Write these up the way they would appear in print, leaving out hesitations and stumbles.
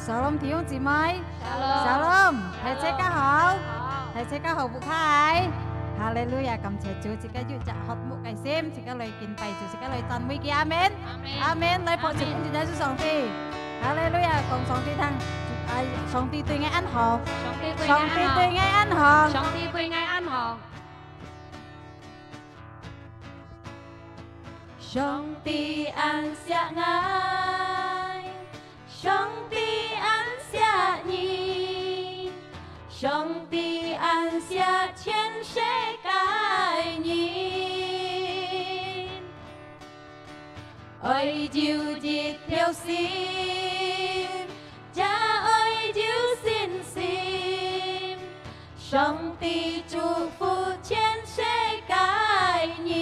Shalom弟兄姊妹 ，Shalom， 大家好，大家好，ผู้ค้าฮาเลลูยา感謝主，自己要集合目嘅心，自己嚟敬拜主，自己嚟讚美佢，阿門，阿門，嚟奉獻主耶穌上帝，哈利路亞，講上帝聽，上帝對我安好，上帝對我安好，上帝對我安好。上帝安下愛，上帝安下你，上帝安下全世界你，愛就一條心，這愛就信心，上帝祝福全世界你。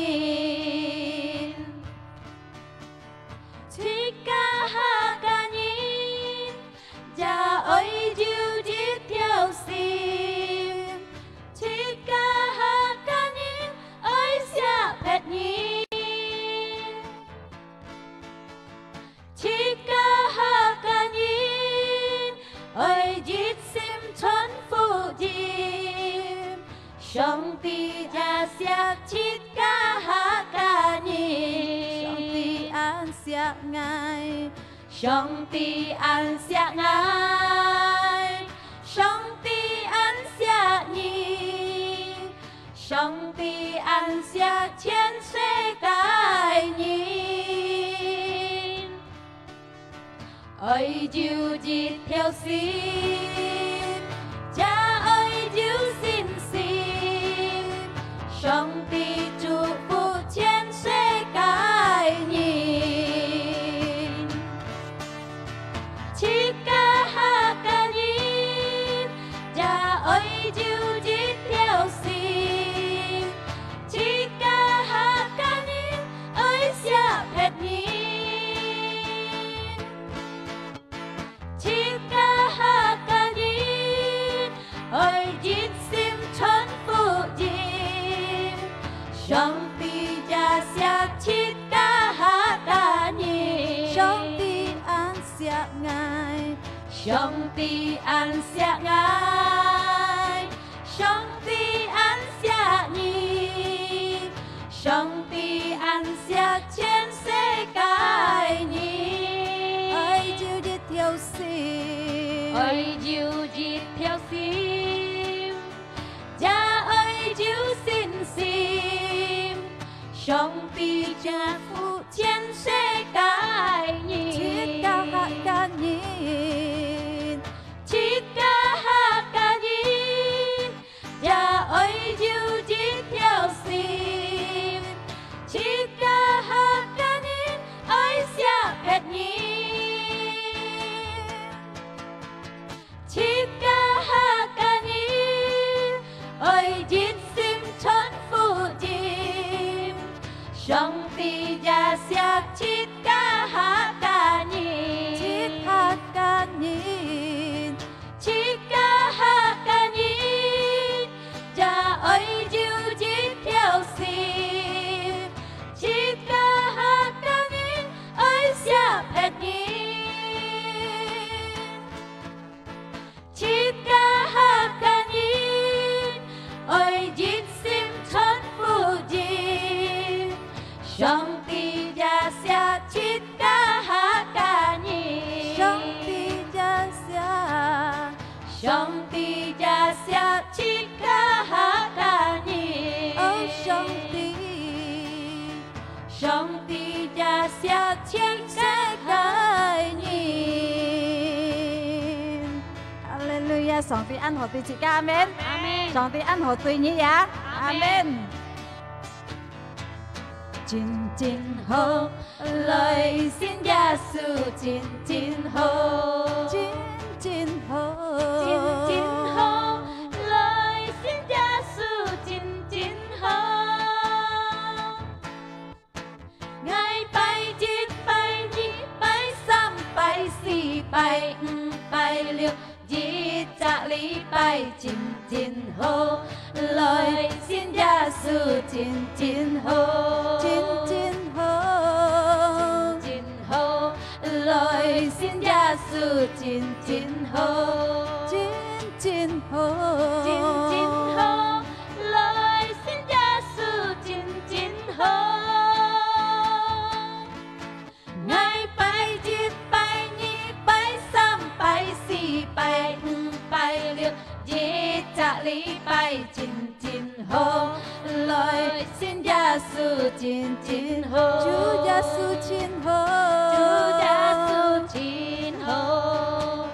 上帝加下七加哈加尼，上帝安下愛，上帝安下愛，上帝安下你，上帝安下全世界你，愛就一條心，這愛就信心。上帝祝福全世界人，七個哈個人，這愛就一條心，七個哈個人愛下別人，七個哈個人愛一心傳福音。上帝加下七個哈加尼，上帝安下愛，上帝安下愛，上帝安下你，上帝安下全世界你，愛就一條心，愛就一條心，這愛就信心。上帝祝福全世界人，七個哈加人，七個哈加人，這愛就一條心，七個哈加人愛下別人，七個哈加人愛一心傳福音。上帝加下七個哈加尼，七哈加尼，七個哈加尼，這愛就一條心，七個哈加尼愛下別人，七個哈加尼愛一心傳福音。上帝加下七個哈加尼，上帝加下，上帝加下七個哈加尼，哦上帝，上帝加下全世界人，哈利路亞，上帝安好對自己，阿門，阿門，上帝安好對你呀，阿門。真真好，來信耶穌真真好，真真好，真真好，來信耶穌真真好。愛拜一拜二拜三拜四拜五拜六，一隻禮拜真真好，來信耶穌真真好。真真好，真好，來 lời xin Giêsu chín chín hô chín chín hô chín chín hô lời xin Giêsu chín chín hô ngày bay chít bay nhị bay sam bay si bay bay liêu dễ trả lý bay chín chín hô lời xin Giêsu chín chín hô Chúa Giêsu chín hô Chúa Giêsu chín hô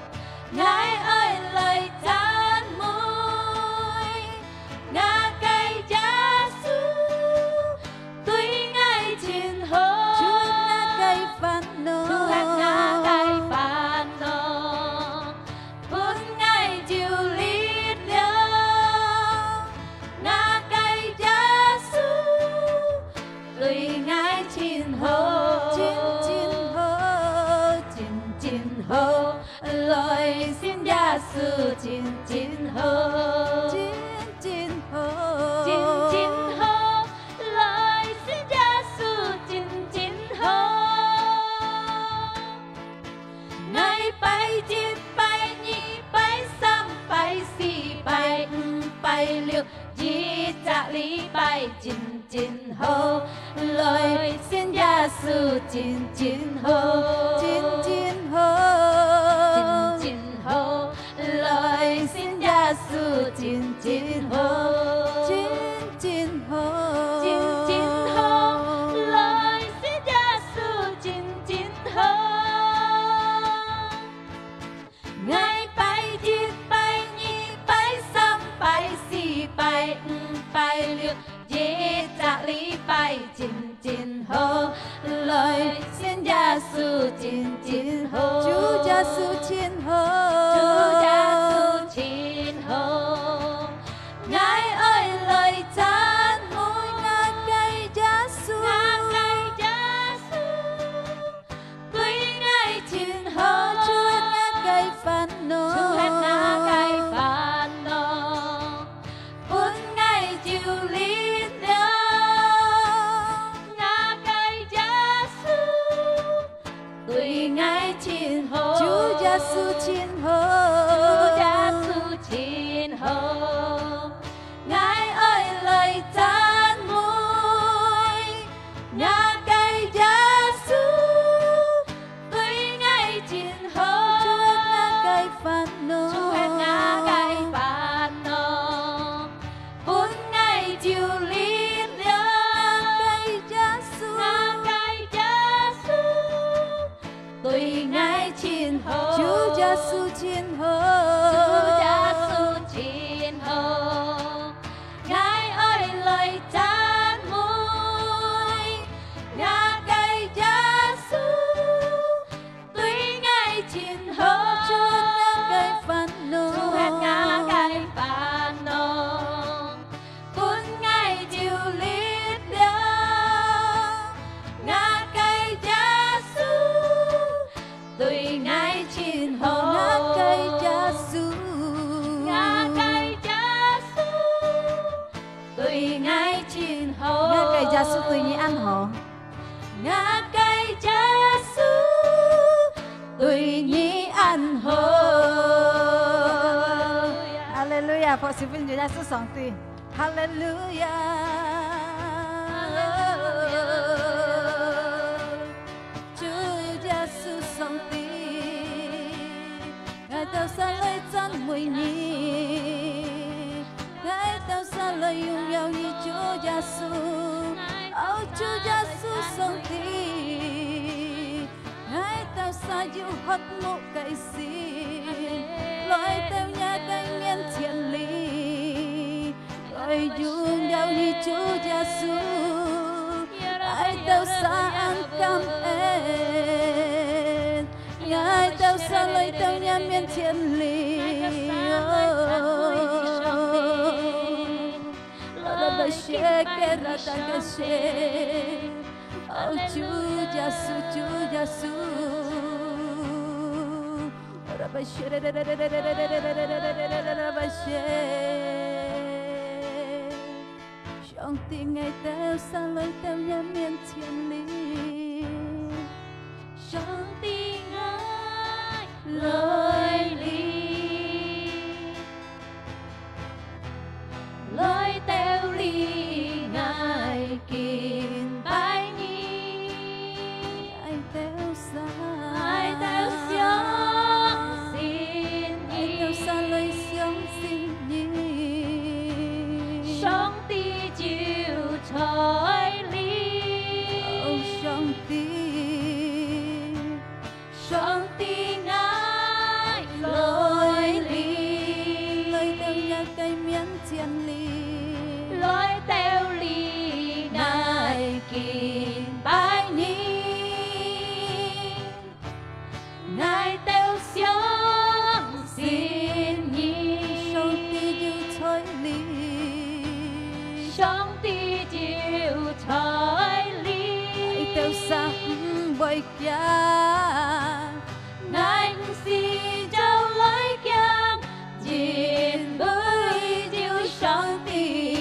Ngài ơi lời chán môi Ngài cây Giêsu tuy Ngài chín hô Chúa Ngài cây phán nô Chúa Ngài cây phán nô Bốn Ngài chịu lít liao Ngài cây Giêsu tuy Ngài chín hô hô lời xin Giêsu chín chín hô chín chín hô chín chín hô lời xin Giêsu chín chín hô ngày bay chít bay nhị bay sam bay si bay bay liêu dĩ trả lý bay chín chín hô lời xin Giêsu chín chín hô chín chín hô chín chín hô lời xin Giêsu chín chín hô chín chín hô chín chín hô lời xin Giêsu chín chín hô ngày bay chít bay nhị bay sam bay si bay bay liêu dễ trả lý bay chín chín hô lời xin Giêsu chín chín hô Chúa Giêsu chín hô Chúa Giêsu chín hô Ngài ơi lời chán môi Ngài cây Giêsu Ngài cây Giêsu tuy Ngài chín hô Chúa Ngài cây phán nô Chúa Ngài cây phán nô Bốn Ngài chịu lít liao Ngài cây Giêsu tuy Ngài chín hô Chúa Giêsu chín hô Chúa Giêsu chín hô Ngài ơi lời chán môi Ngài cây Giêsu tuy Ngài chín hô Chúa Ngài cây phán nô Chúa Ngài cây phán nô Bốn Ngài chịu lít liao cây Giêsu Ngài cây Giêsu tuy Ngài chín hô Chúa Giêsu chín hô Chúa Giêsu chín hô Ngài ơi lời chán môi Ngài cây Giêsu tuy Ngài chín hô Chúa Ngài cây phán nô Chúa Ngài cây phán nô Cuốn Ngài chịu lít liao Ngài cây Giêsu tuy Ngài chín hô Ngài cây Giêsu Ngài cây Giêsu tuy Ngài chín hô Ngài cây Giêsu tuy Ngài ăn hổ Ngài cây Giêsu tuy Ngài ăn hổ Hallelujah เพราะศิลปินอยู่ได้สุดสองตี Hallelujah Chúa Giêsu song ti Ngài tao xa lời chân mùi nhì Ngài tao xa lời dùng nhau như Chúa Giêsu Chúa Giêsu song ti Ngài tao xa dịu hót mộ cây xin Lối tao nhà cây miên thiện lý Lối dùng nhau như Chúa Giêsu Ngài tao xa ăn cam ên Ngài tao xa lời tao nhà miên thiện lý Lối shake ra ta cái shake Chúa Giêsu Chúa Giêsu trong tiếng ngày tao xa lời tao nhà miền thiên lý trong tiếng kín bái ni ai theo xa ai theo sống xin ai theo xa lời sống xin nhi sống ti chịu trời ly sống ti ngài lối ly lời theo nhà cây miếng chiên ly lối theo ly ngài kín bái ni ngài theo sống xin nhi sống ti yêu thôi ly sống ti chịu trời ly ai theo xa bởi kia ngài si châu lối kia nhìn bơi diêu sống ti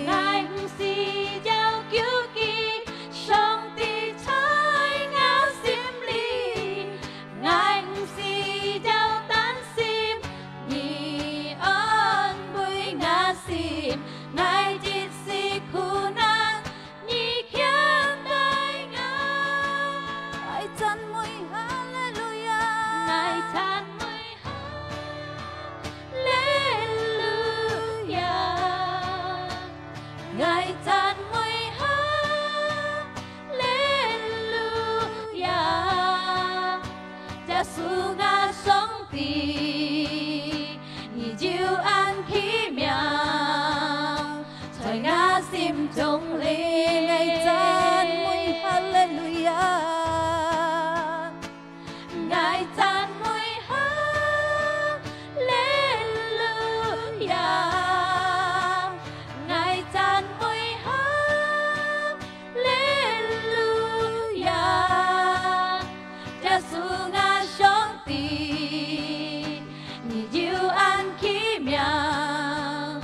ngài si châu cứu kỳ sống ti trái ngã sim ly ngài si châu tán sim nhị ơn bơi ngã sim ngài chỉ si khu nan nhị khiến đời ngài ai chân môi hallelujah ngài than môi hallelujah ngài than môi hallelujah Giêsu ngã sống ti nhị diệu an khí miang trời ngã sim trong lên ngày chân môi hallelujah ngài than môi hallelujah ngài than môi hallelujah Giêsu ngã sống ti nhị diệu an khí miang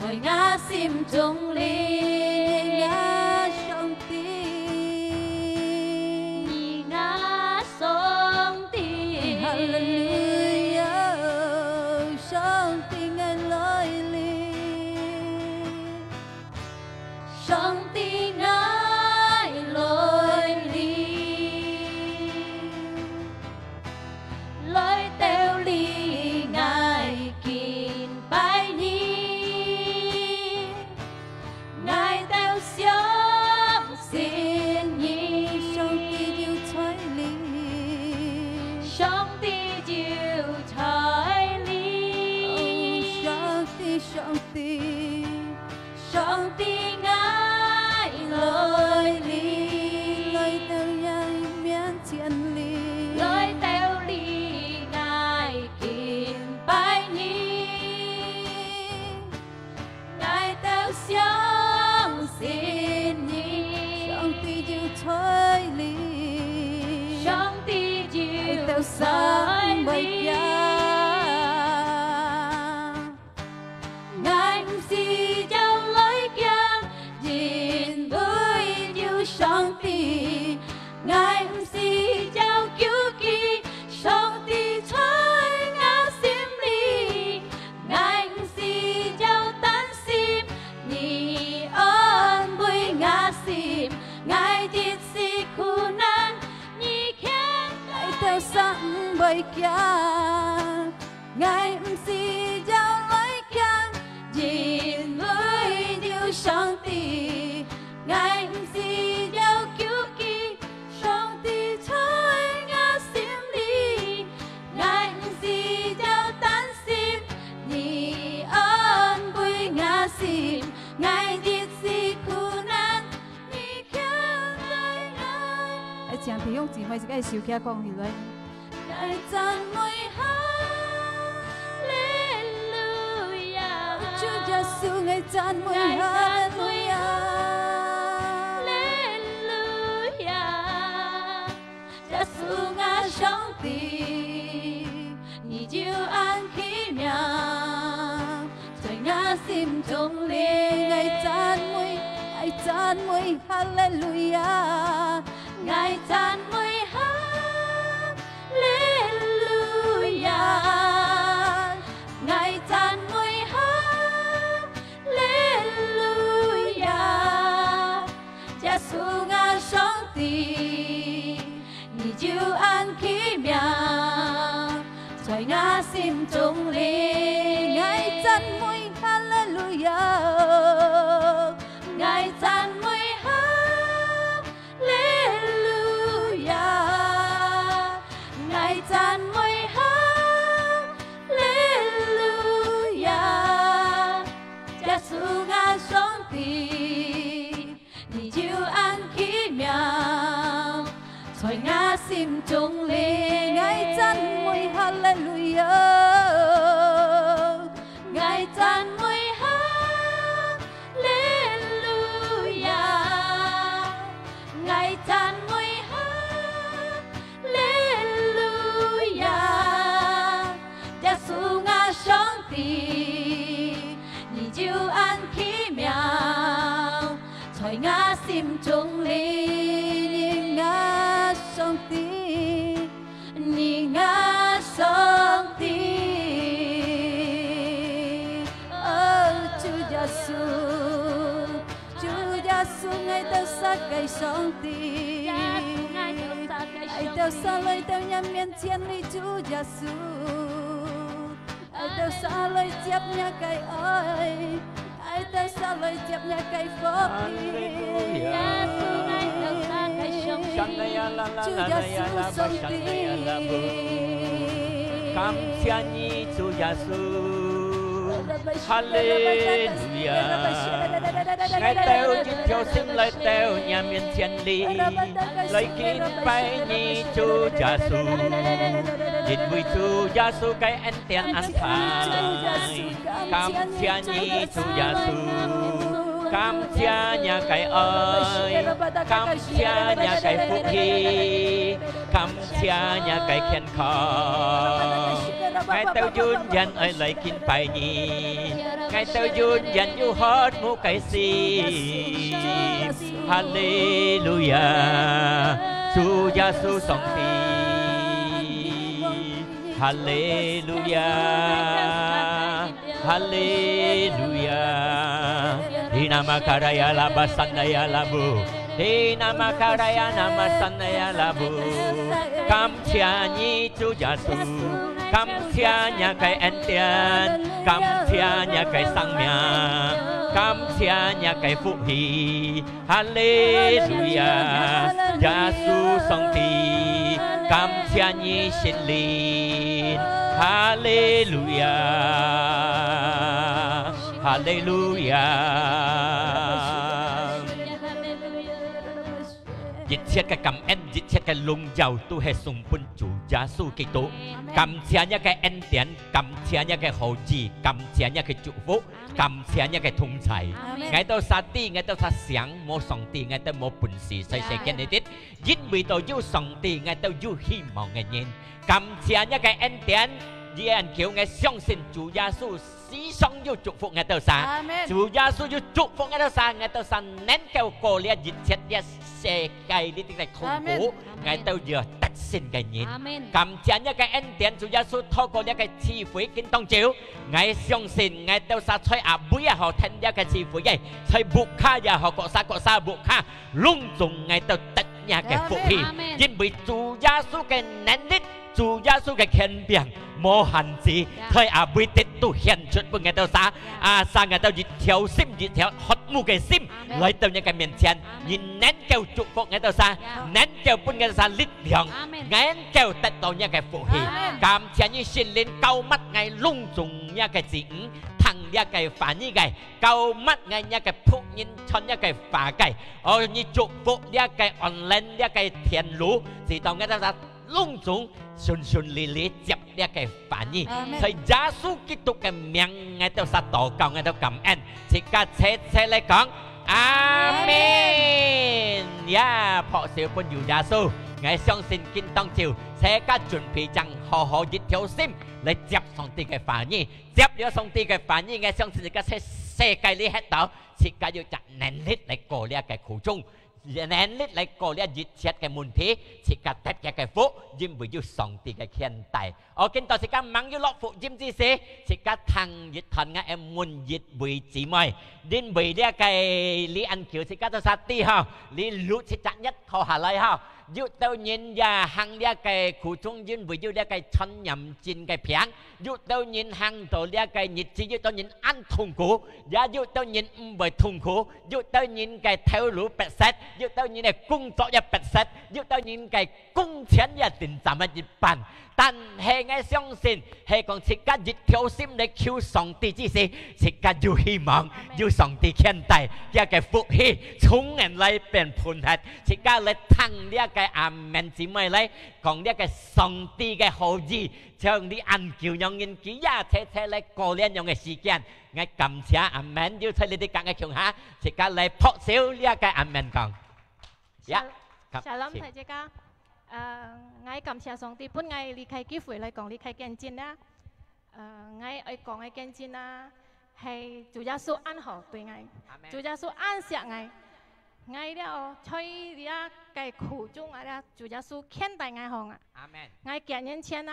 trời ngã sim trong lên ngã sống ti nhị ngã sống ti hallelujah sống ti ngày lối ly sống ti ngài lối ly lối theo ly ngài kín bái ni ngài theo sống xin nhi sống ti yêu thôi ly sống ti chịu trời ly sống ti sống ti ngài lối ly lời theo nhà miếng chiên ly lối theo ly ngài kín bái ni ngài theo sống xin nhi sống ti yêu thôi ly sống ti ai chịu theo xa trời bởi ly kia ngài si châu lối kia nhìn bơi diêu sống ti ngài si châu cứu kỳ sống ti trái ngã sim ly ngài si châu tán sim nhị ơn bơi ngã sim ngài chỉ si khu nan nhị khen ai theo xa bởi kia ngài si giao lối kia nhìn với diêu sống ti ngài si giao cứu kỳ sống ti trái ngã sim ly ngài si giao tán sim nhị ơn bơi ngã sim ngài diệt si khu nan nhị khen đời ngài 爱唱弟兄姊妹自己笑起講起來， ngài讚美哈利路亞 主耶穌愛讚美哈利路亞， Hallelujah Giêsu ngã sống ti nhị diệu an khí miang trời ngã sim trong lên 愛讚美哈利路亞， ngài讚美哈利路亞 ngài讚美哈利路亞讚美哈利路亞，ngài讚美哈利路亞，ngài讚美哈利路亞，耶穌啊上帝，你救恩奇妙，在我心中靈。愛讚美哈利路亞，愛讚美哈利路亞，愛讚美哈利路亞，耶穌啊上帝，你救恩奇妙，在我心中靈。你愛上帝，你愛上帝，哦，主耶穌，主耶穌愛到殺雞上帝，愛到殺來到人面前裏主耶穌，愛到殺來接你嘅愛，愛到殺來接你嘅福氣。主耶穌上帝，感謝你主耶穌，哈利路亞，愛到一條心來到你面前裏，來敬拜你主耶穌，因為主耶穌嘅恩典安排，感謝你主耶穌。感謝你嘅愛，感謝你嘅福氣，感謝你嘅健康，愛到永遠愛來敬拜你，愛到永遠要渴慕嘅心，哈利路亞，主耶穌上帝，哈利路亞，哈利路亞。Nama karaya laba sandaya labu, nama karaya nama sandaya labu. Cảm ơn Chúa Giêsu, cảm ơn nhà cái ân điển, cảm ơn nhà cái sang miệng, cảm ơn nhà cái phúc hỷ. Hallelujah, Giêsu song ti, cảm ơn Nhi sinh linh. Hallelujah. Hallelujah. Dịch thiết cái cảm ơn, dịch thiết cái lung giàu tu hệ sùng bún chủ giá su kỳ tố. Cảm ơn những cái ân điển, cảm ơn những cái hậu trì, cảm ơn những cái chúc phúc, cảm ơn những cái thông财. Ngày tao sa ti, ngày tao sa sáng, mô song ti, ngày tao mô bún sĩ, say say kén đi tít. Dịch vì tao yêu song ti, ngày tao yêu hy vọng ngày nhìn. Cảm ơn những cái ân điển, vì anh kêu ngày相信主耶穌。思想要祝福我哋晒，主耶穌要祝福我哋晒，我哋晒能夠過呢一熱切嘅世界呢啲嘅痛苦，我哋要得勝嘅人。感謝一個恩典，主耶穌透過呢個智慧見當照，我相信我哋晒在阿妹也好聽呢個智慧嘅，在木卡也好各沙木卡，隆重我哋得呢個福氣，因為主耶穌嘅能力，主耶穌嘅權柄。冇限制，佢阿妹的都獻出俾我哋晒，晒我哋一條心一條渴慕嘅心來到你嘅面前，而能夠祝福我哋晒，能夠俾我哋晒力量，能夠得到你嘅福氣。感謝你聖靈救乜我隆重你嘅子女，ทั้ง你嘅凡兒嘅救乜我你嘅僕人從你嘅法嘅，而你祝福你嘅online你嘅天路，直到我哋晒。隆重順利接呢個反應，在耶穌基督嘅名，我哋實禱告，我哋感恩，即刻切嚟講，阿門。呀，破小本有耶穌，我相信見當照，即刻準備將好好一條心嚟接上帝嘅反應，接了上帝嘅反應，我相信即刻喺世界裏喺度，即刻要將能力嚟過呢個苦衷。能力嚟過呢一熱切嘅問題，即刻得嘅福，因為要上帝嘅獻大。我見到時間猛要落福音之時，即刻騰熱騰嘅門熱會姊妹，因為呢一個你按橋即刻都殺啲嚇，你錄即刻一套下來嚇。yêu tao nhìn ya hàng lia cái khu trung dân với yêu lia cái thân nhầm chín cái phiang yêu tao nhìn hàng tổ lia cái nhiệt chi yêu tao nhìn ăn thùng cố ya yêu tao nhìn bởi thùng cố yêu tao nhìn cái theo lũ bẹt xét yêu tao nhìn cái cung tọa ya bẹt xét yêu tao nhìn cái cung chiến ya tình cảm ya dịch bản但係我相信係講自家熱求心嚟求上帝之事，自家要希望要上帝獻大一個福氣，從人嚟變判核，自家嚟聽呢一個阿門姊妹嚟講呢一個上帝嘅好意，將啲按照用人幾日車車嚟過呢樣嘅時間，我感謝阿門，要睇你哋講嘅強下，自家嚟撲少呢一個阿門講。Shalom thầy chị ca. Ngài cảm謝上帝本ngày離開機會嚟講離開見證啦。ngài ở講嘅見證啦，係主耶穌安好對ngài，主耶穌安錫ngài，ngài了吹啲嘅苦中啊，主耶穌牽帶ngài行啊。ngài見人前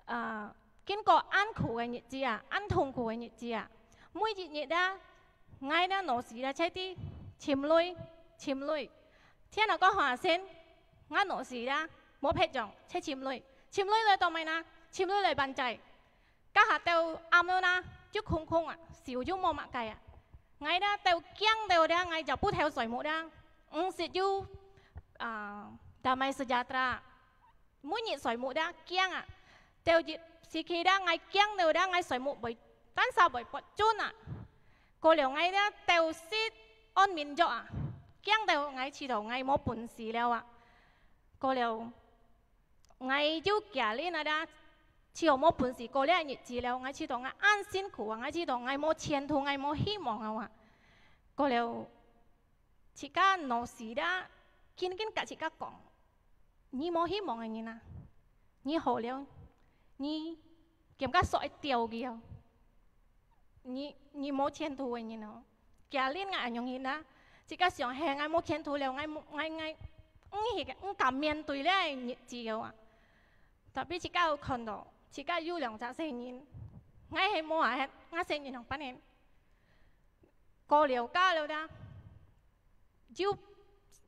啊，經過安苦嘅日子啊，安痛苦嘅日子啊，每一日啊，ngài咧攞時咧車啲潛淚，天啊個華聲。我攞時啦，冇劈撞，車潛淚嚟當咪啦，潛淚嚟辦仔，家下到啱咗啦，就空啊，少咗冇乜計啊，我啦到驚到咧，我就不跳水母啦，50就damai sejahtera，每日水母啦驚啊，到日時期啦，我驚到咧，我水母被單手被拔樽啊，過了我咧到時安眠咗啊，驚到我遲到我冇本事了啊。過了，我要家裏那啲，只有冇本事過呢日子了，我知道我安辛苦啊，我知道我冇前途，我冇希望啊嘛。過了，自家攞時啦，見跟自家講，你冇希望嘅人啊，你好了，你點解所掉嘅啊？你冇前途嘅人啊，家裏我用人啊，自家想係我冇前途了，我敢面對呢日子嘅話，特別自家有看到，自家有兩隻成人，我係冇話我成人同班人過了家了啦，就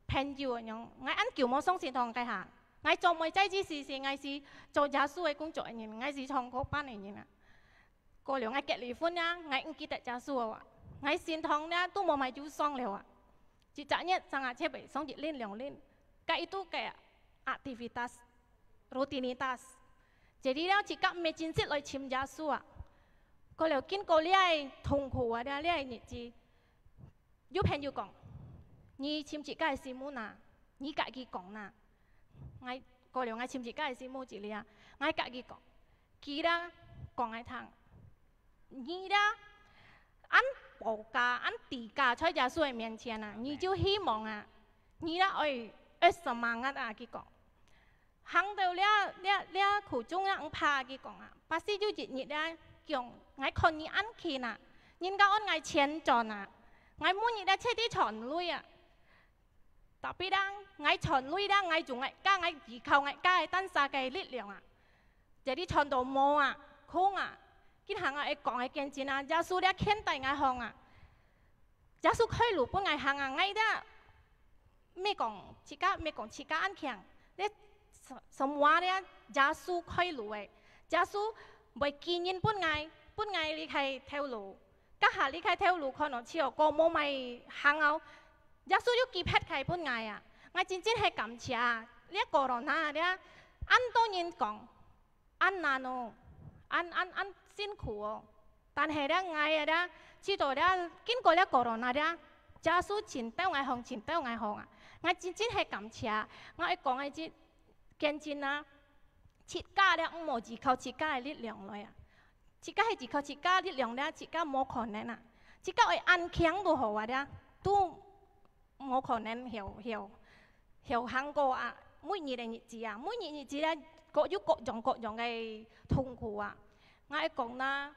朋友樣，我按叫我相信同佢下，我做每仔之事我是做耶穌嘅工作人員，我是唱歌班人員啊。過了我結離婚啦，我唔記得耶穌嘅話，我善堂啦都冇買酒喪了啊，就昨日上下車被送1年2年。itu kayak aktivitas rutinitas. Jadi lah jika mecinsit oleh cim Yesus, kalau kin kau lihat痛苦ada lihat ni ji, you pen you gong, ni cim jika simu na, ni kak gi gong na, ngai kalau ngai cim jika simu ji lihat, ngai kak gi gong, kira gong ngai thang, ni dah an 報價、an 地價在耶穌嘅面前啊，你就希望啊，你啦愛。semangat啊！佢講，行到呢苦中啊，唔怕佢講啊，把事就日啦，講我看你安氣呐，人家按我前進啊，我每日咧車啲傳累啊，特別啦，我傳累啦，我仲加我依靠我加係單殺嘅力量啊，就啲傳道冇啊，空啊，佢行啊，講係見證啊，耶穌咧牽帶我行啊，耶穌開路幫我行啊，我咧。ไม่กองชิกาอันแข็งเนี่ยสมว่าเนี่ยยาสูค่อยรวยยาสูไปกินยินปุ่นไงลิใครเทวลูก็หาลิใครเทวลูคนเชี่ยวก็โมไม่หังเอายาสูยุกี่เพชรใครปุ่นไงอ่ะไงจริงๆให้กำเชียเรียกโคโรนาเนี่ยอันต้นยินกองอันนาโนอันสิ้นขู่แต่เหตุไงอ่ะเนี่ยชิโตเนี่ยกินก็เรียกโคโรนาเนี่ยยาสูชินเต้าไงหงอ่ะ我真正係感謝，我一講嘅啲見證啊，設家咧唔冇依靠設家嘅力量嚟啊，設家係依靠設家力量咧，設家冇可能啊，設家係安強都好啊咧，都冇可能曉行過啊，每日嘅日子啊，每日日子咧各種嘅痛苦啊，我一講啦，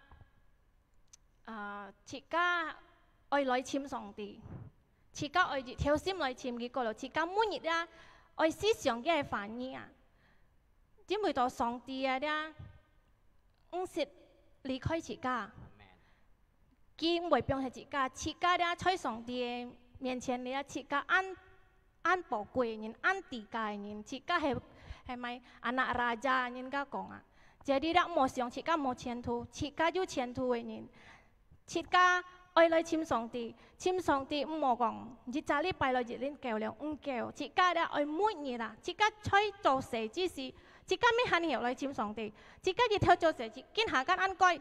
設家愛來簽上帝。自家愛熱跳心來潛嘅過路，自家每日啦愛思想嘅反應啊，點會到上帝啊咧，唔識離開自家，見唔會變係自家咧在上帝面前咧，自家 an bỏ quê nhìn an tỉ cài nhìn chị ca hay mai anak raja nhìn ca cong à jadi dak mau siang chị ca mau chiến thu chị ca du chiến thu ấy nhìn chị ca ơi lời chim song tì mò cong chị cha li bay lời chị lên kèo liền kèo chị ca đã ơi mũi nhỉ là chị ca chơi trò sẻ chỉ是chị caไม่หันhiểu lời chim song tì chị ca đi theo trò sẻ chị kiến hạ can ăn coi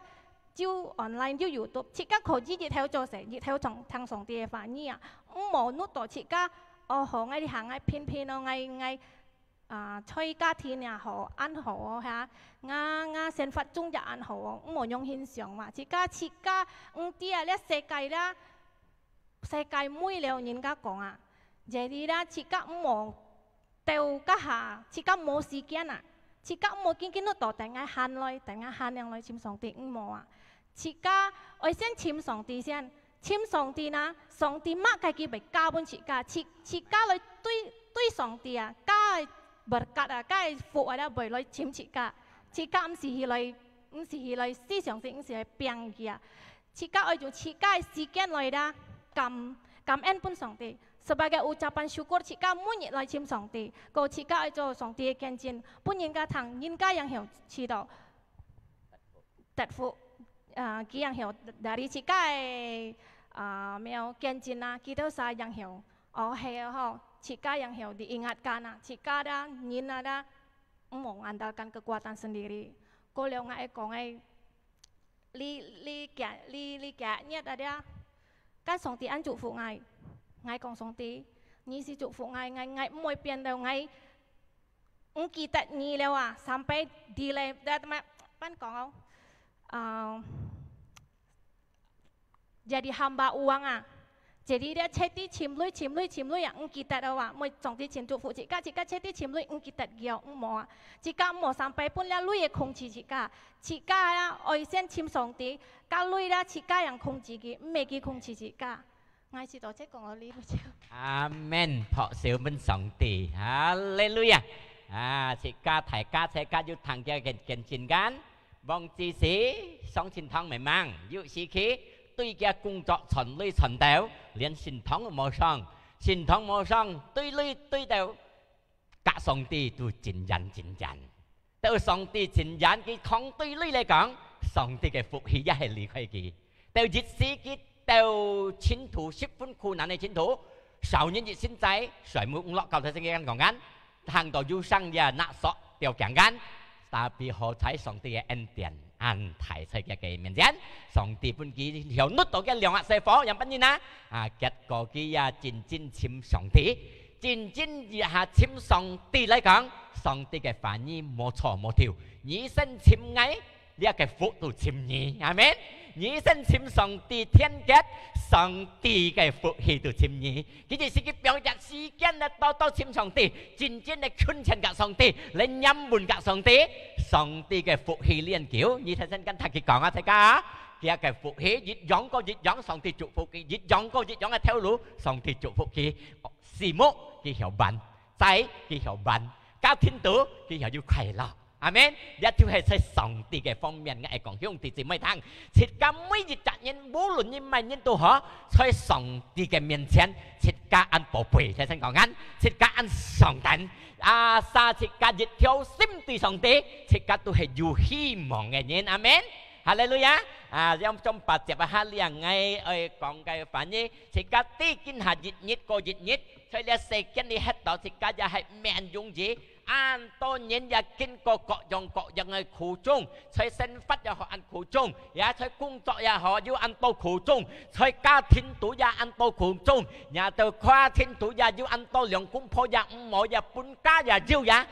chiếu online chiếu YouTube chị ca khổ chỉ theo trò sẻ chị theo thằng song tì phản nhỉ à mò nút tổ chị ca họ ngay đi hàng ngay pin nó ngay chơi cá thì nhà họ ăn họ ha nga sinh phát trung dạ ăn họ mò nhung hình象嘛chị ca tia lấy世界每了人家講啊jadi啦chị ca mò tiêu cá hà chị ca mò時間啊chị ca mò kiến nó tổ tại ngay han yang來chim song tì mò à chị ca ở先chim song tì先chim song tì na song tì mắc cái bị cao bên chị ca來對上帝啊，加berkat啊，加福啊，為來簽切噶，切噶唔是來思想性，唔是來變嘅啊，切噶愛用切噶時間來啦，感恩本上帝，sebagai ucapan syukur切噶每日來簽上帝，個切噶愛做上帝嘅見證，本人家堂人家yang hiểu知道，達福佢yang hiểu dari切噶沒有見證啊，佢都晒yang hiểu。哦，係啊，嗬，jika yang hiểu diingatkan, jika ada ingin ada mengandalkan kekuatan sendiri. Kalau ngai kongai li kaya ada kan song ti an chúc phúc ngai kong song ti, ni si chúc phúc ngai môi pian đâu ngai kita ni leo sampai delay dat pan kong jadi hamba uang jadi dia ceti chim lui yang kita dawa moi chong ti chim tu fu jika ceti chim lui kita giau mo jika mo sampai pun la lui khong chi jika ya oi sen chim song ti ka lui la jika yang khong chi gi me gi khong chi jika ngai chi to che kong ở li amen thọ siêu bên song ti hallelujah jika thải ca sẽ ca du thằng kia kiện chín gan vong chi sĩ song chín thong mày mang dụ sĩ khí tuy kia công作純類純掉，連神堂都冇上，神堂冇上，對類對掉，隔上帝都真人，到上帝真人佢抗對類嚟講，上帝嘅福氣一係離開佢，到熱死佢，到前途十分困難嘅前途，少年熱心仔，誰冇落教睇聖經講緊，行到要生呀納索掉強緊，但係何睇上帝嘅恩典。安排在嘅面前，上帝本佢有攞到嘅兩壓細火，有乜嘢呢？結果佢真簽上帝，真下簽上帝嚟講，上帝嘅反應冇錯冇調，你先簽矮，你嘅福都簽你，係咪？你先簽上帝天結，上帝嘅福氣都簽你，佢就是佢表達時間咧，到簽上帝，真嘅懇切กับ上帝，你飲滿กับ上帝。上帝嘅福氣連叫，你睇先跟他佢講大家，佢嘅福氣越養個越養，上帝祝福佢；越養個越養嘅條路，上帝祝福佢。事目佢曉辦，仔佢曉辦，家庭度佢又要快樂，阿們。一條係喺上帝嘅方面嘅講兄弟姊妹聽，切家每日責任，無論你乜嘢都好，喺上帝嘅面前，切家按寶貝，睇先講緊，切家按上等。sa切家熱跳心對上帝，切家都係有希望嘅人，阿們。哈利路亞！trong 8節哈利亞ngay講嘅反應，切家啲見下熱個熱，所以你食緊你吃到切家就係命用字。按多年也經過各樣嘅苦衷，在生活也學按苦衷，也在工作也學要按多苦衷，在家庭度也按多苦衷，也到跨天度也要按多兩公婆也唔好也搬家也要也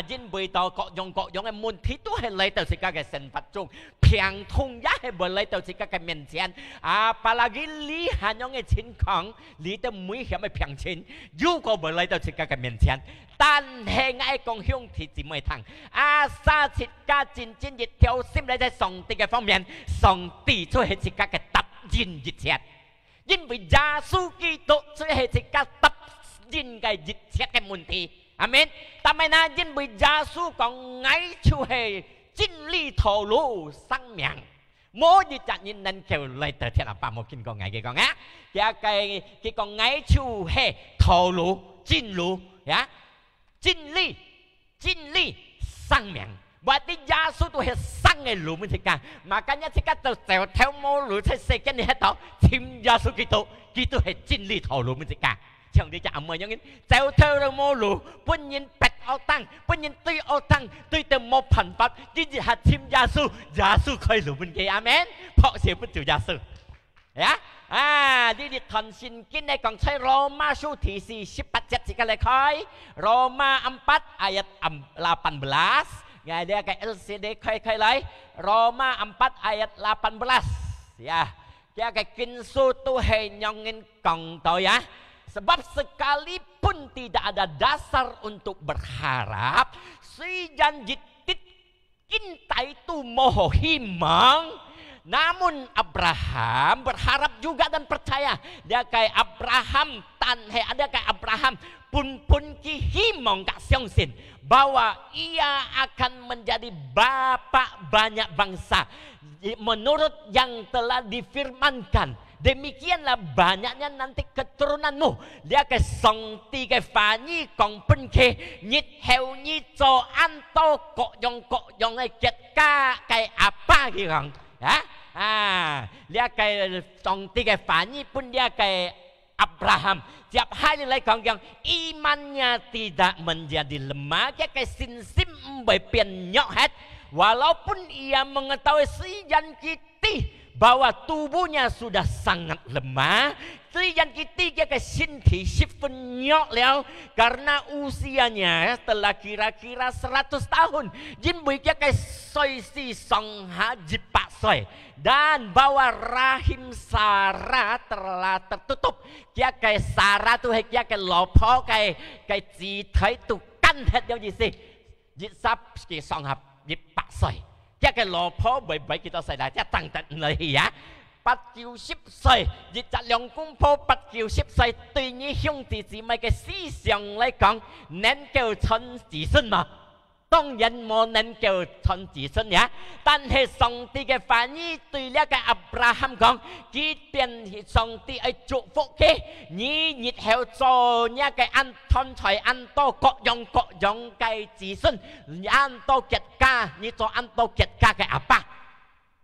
因為到各樣嘅問題都係嚟到自家嘅生活中，平痛也係會嚟到自家嘅面前apalagi lihat yang嘅情況，你都唔會係咪平靜，如果會嚟到自家嘅面前，但係我講兄弟姊妹聽，沙切家戰熱跳心嚟在上帝嘅方面，上帝就係自家嘅突然熱切，因為耶穌基督就係自家突然嘅熱切嘅問題，阿們。但係呢，因為耶穌講我就係真理道路生命， mỗi gì chặt nhìn nên kêu lấy tờ thiệt là ba một kinh con ngày cái con á cái con ngày chu hè thổ lũ chín lũ ya chín ly sang miệng và đi gia số tôi hết sang ngày lũ mình thì cả mà cái nhất thì cái tờ tèo theo mô lũ thấy xe cái này hết đó thêm gia số kỹ tố hết chín ly thổ lũ mình thì cả chẳng đi chạm mời những tèo theo rồi mô lũ bên nhìn bẹt ao tăng bên nhìn tuy từ một phần pháp chỉ hạt thêm gia số khơi lũ mình kia amen họ sẽ phân chịu gia số ya đi thần xin kinh này còn thấy Roma số thị si 18 chỉ cái này khơi Roma 4 ayat 18 ngày dia cái LCD khơi lấy Roma 4 ayat 18 ya dia cái kinh số tu hay nyongin kong tau ya sebab sekalipun tidak ada dasar untuk berharap si janji cinta itu moho himang. Namun Abraham berharap juga dan percaya. Dia kayak Abraham ada kayak Abraham pun ki himong kak siongsin bahwa ia akan menjadi bapak banyak bangsa menurut yang telah difirmankan. Demikianlah banyaknya nanti keturunanmu. Dia kayak song ti kayak fanyi kong pun ke nyit heo nyit so anto kok yong ai ket ka kayak apa gitu ya. Dia kayak song tiga fanyi pun dia kayak Abraham. Tiap hari lagi yang imannya tidak menjadi lemah, dia kayak sinsim bepian nyokhet. Walaupun ia mengetahui sijan kiti bahwa tubuhnya sudah sangat lemah, sijan kiti dia kayak sinti sifun nyok liao karena usianya telah kira-kira 100 tahun. Jin bui dia kayak soi si song haji pak soi. Dan bahwa rahim Sarah telah tertutup. Dia kayak Sarah tuh dia kayak lopo kayak chỉ thấy tu căn hết điều gì gì. Dịch sắp cái song hợp dịch bạc soi. Dia kayak lopo bởi kita sai dah dia tăng tận lời ya. 80 歲，日值兩公婆80歲，對你兄弟姊妹嘅思想嚟講，能夠親子孫嘛？當然冇能夠親子孫呀。但係上帝嘅反應對呢個亞伯拉罕講，即便上帝係祝福嘅，你日後做呢個按貪財按多各樣嘅子孫，按多結家，你做按多結家嘅阿爸。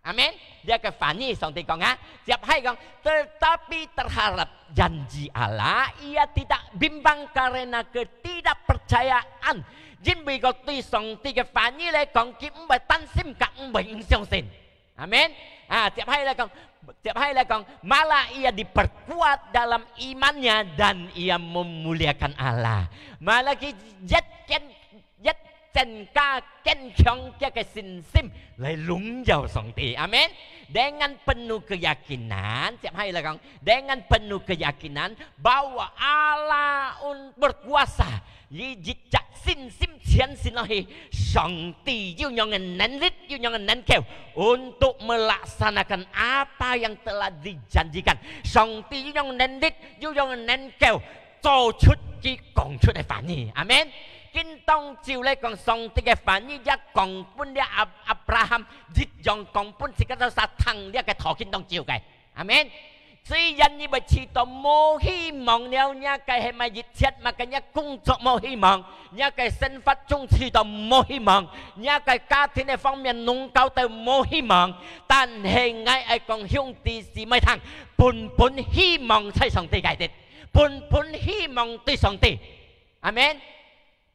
Amin. Dia kefani Songti kong ha. Tiap hari kong tetapi terhadap janji Allah ia tidak bimbang karena ketidakpercayaan. Jin bị có tuy Songti kefani le kong kim bài tan sim kang bệnh siang sin. Amin. Tiap hari le kong malah ia diperkuat dalam imannya dan ia memuliakan Allah. Malah ki jet chân ca ken kyong kia ke sin sim lai lung jauh Songti. Amin. Dengan penuh keyakinan, tiap hari lah kong, dengan penuh keyakinan bahwa Allah berkuasa. Jika sin sim cian sin lahi Songti yu yang nenlit yu yang nenkeu untuk melaksanakan apa yang telah dijanjikan. Songti yu yang nenlit yu yang nenkeu 做出啲講出嚟反應，阿們。見當照咧講上帝嘅反應，一講本咧亞伯拉罕，一樣講本是嗰個撒騰咧嘅頭見當照嘅，阿們。雖然你咪遲到冇希望了，一計係咪熱切，咪計一工作冇希望，一計生活中遲到冇希望，一計家庭嘅方面弄搞到冇希望，但係我係講兄弟姊妹聽，本希望係上帝嘅。本希望對上帝，阿們。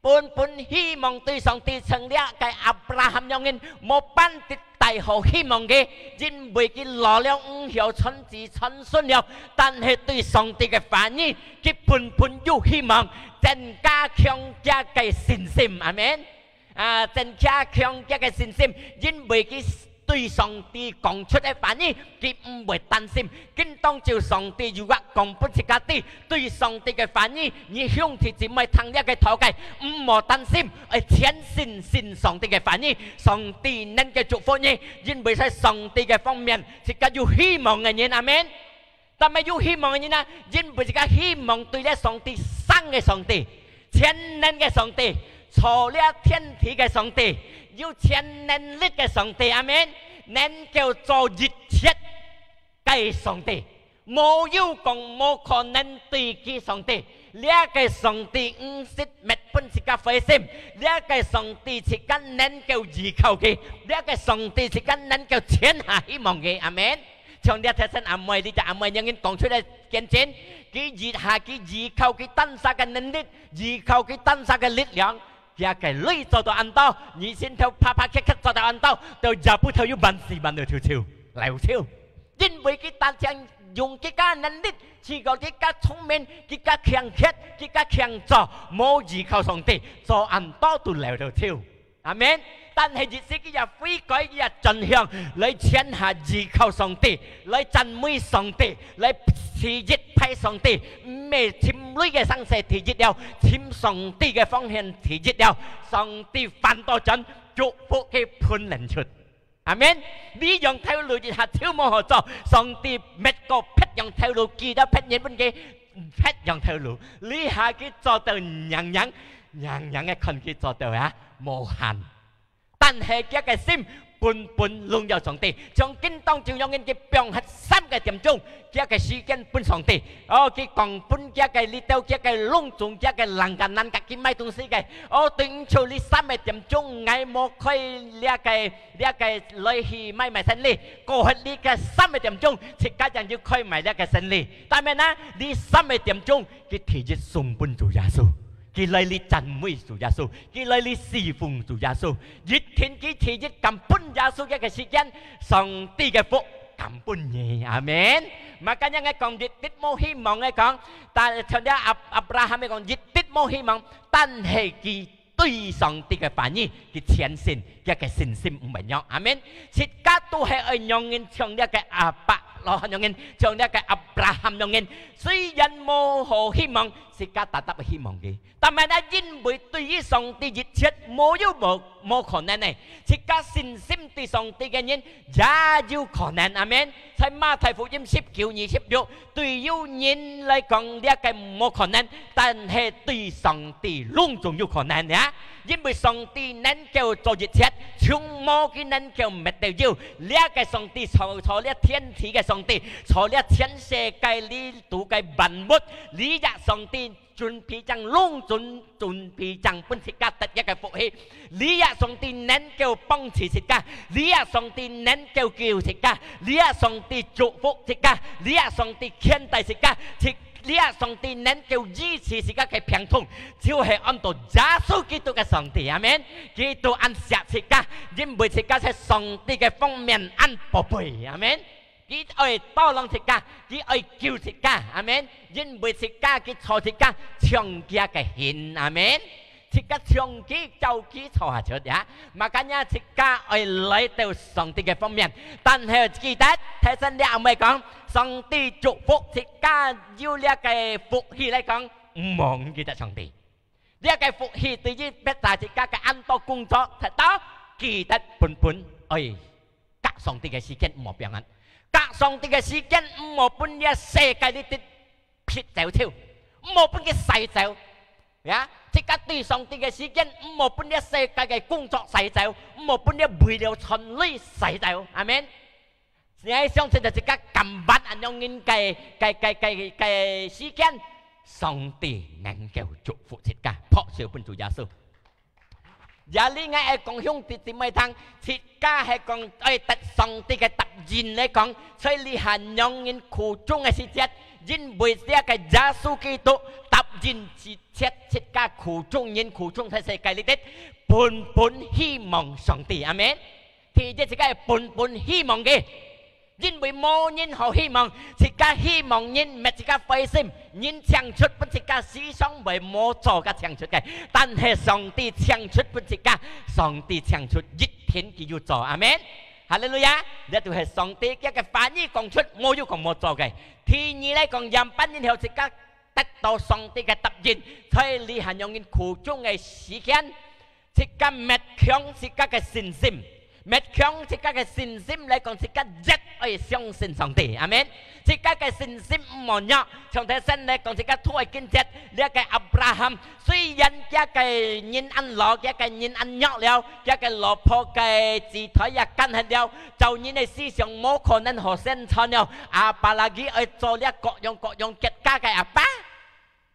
本希望對上帝成了嘅亞伯拉罕用嘅冇班的大好希望嘅，因為佢攞了五條親子親孫了，但係對上帝嘅反應，佢本有希望，增加強加嘅信心，阿們。增加強加嘅信心，因為佢對上帝講出嘅反應，佢唔會擔心。跟當照上帝如果講不出家啲，對上帝嘅反應，你兄弟姊妹聽呢個禱告，唔好擔心，全信上帝嘅反應，上帝能夠祝福你，因為喺上帝嘅方面是個有希望嘅人，阿們。但係有希望嘅人啊，因為是個希望對咧上帝生嘅上帝，全能嘅上帝，創了天地嘅上帝。有全能力嘅上帝，阿們。nên kêu cho dịch chết cái song tì mô yêu còn mô khó nên tùy kỳ song tì lia cái song tì xích mệt phân xích ca phê sim lia cái song tì xích ca nên kêu gì khâu kỳ lia cái song tì xích ca nên kêu chiến hạ hy vọng kỳ amen trong địa thế sân ảm mây đi ta ảm mây nhưng in còn出嚟kiến chiến cái gì hạ cái gì khâu cái tân sa cái nên đít gì khâu cái tân sa cái lít lượng ya cái lưỡi cho tao ăn tao nhị xin theo pa pa khét khét cho tao ăn tao tao giờ bút theo yêu bàn gì bàn được thiêu thiêu lèo thiêu chính vì cái tan trang dùng cái cá nên đít chỉ có cái cá thông minh cái cá khéng khét cái cá khéng cho mỗi gì khâu sòng tì cho ăn tao tụi lèo thiêu thiêu amen 但係熱死嘅日非改嘅日盡向，你請下依靠上帝，你讚美上帝，你持熱批上帝，咩簽女嘅生死持熱了，簽上帝嘅方向持熱了，上帝犯多陣，祝福嘅判人出。阿們，呢樣條路熱下超冇合作，上帝滅個劈樣條路，記得劈嘢本嘅劈樣條路，呢下佢做到人人嘅困佢做到啊無限。 但係嘅嘅心半半lonvào上帝，從經當照用嘅標係3個點鐘，嘅嘅時間半上帝，哦，佢講半嘅嘅呢度嘅嘅隆重嘅嘅能夠能夠佢買東西嘅，哦，對住呢3個點鐘，我冇開呢個來去買生理，過去呢個3個點鐘，即刻就要開買呢個生理，但係呢呢3個點鐘，佢提出送半做耶穌。 佢嚟你讚美主耶穌，佢嚟你侍奉主耶穌，熱天佢提日咁搬耶穌嘅時間，上帝嘅福咁搬嘢，阿們。Makanya ngay講熱啲冇希望ngay講，但係從啲Abraham ngay講熱啲冇希望，但係佢對上帝嘅反應，佢虔誠嘅信心唔一樣，阿們。切家都係愛用人從呢個阿伯。 lo用人從呢個 Abraham 用人，雖然冇好希望，是家達得希望嘅，但係呢因為對於上帝熱切冇可能嘅，是家信心對上帝嘅人也有可能，阿們。在馬太福音19:26，對於人嚟講呢個冇可能，但係對上帝隆重有可能嘅，因為上帝能夠做熱切，從冇嘅能夠滅掉要，呢個上帝坐呢天體嘅上帝，坐呢全世界呢度嘅萬物，呢個上帝準備將隆重準備將本世界得一個福氣，呢個上帝能夠幫持世界，呢個上帝能夠救世界，呢個上帝祝福世界，呢個上帝牽帶世界。 呢個上帝能夠支持世界嘅平衡，就係按照耶穌基督嘅上帝，阿們。基督按錫世界，因為世界係上帝嘅方面按寶貝，阿們。佢愛多讓世界，佢愛救世界，阿們。因為世界佢錯世界，長家嘅獻，阿們。世界長期就佢錯下出呀，makanya世界愛來到上帝嘅方面，但係記得睇真啲阿妹講。 上帝祝福世界要呢個福氣嚟講，唔忘記得上帝。呢個福氣對於別大世界嘅安多工作，睇到記得本愛隔上帝嘅時間唔好變緊，隔上帝嘅時間唔好半呢世界呢啲撇走跳，唔好半嘅細走，呀！即刻對上帝嘅時間唔好半呢世界嘅工作細走，唔好半呢為了存利細走，阿們。 你相信就即刻撳筆按用緊嘅時間，上帝能夠祝福世界，破少本主耶穌。而呢個係講兄弟姊妹聽，世界係講愛得上帝嘅特權嚟講，所以你係用緊苦中嘅時節，因為呢個耶穌基督特權時節，世界苦中人苦中喺世界裏邊，本希望上帝，阿們。其實世界係本希望嘅。 因為冇人好希望，自家希望人咪自家費心，人唱出本自家思想為冇做嘅唱出嘅，但係上帝唱出本自家，上帝唱出一天佢要做，阿們，哈利路亞，呢度係上帝一個反應講出我要講冇做嘅，第二嚟講人班然後自家得到上帝嘅答應，所以你係用緊苦中嘅時間，自家滅強自家嘅信心。เม็ดเคียงสิกา嘅信心嚟講，สิกา一愛相信上帝，阿們。สิกา嘅信心唔冇錯，從睇身嚟講，สิกาทั่วกินเจ็ดเรียก嘅อับราฮัม雖然嘅嘅ยินอันหลอก嘅ยินอันยอกแล้ว嘅หลอกพอ嘅自台也跟係了，就ยินใน思想冇可能學生錯了，阿巴拉基愛做呢各樣結家嘅阿爸。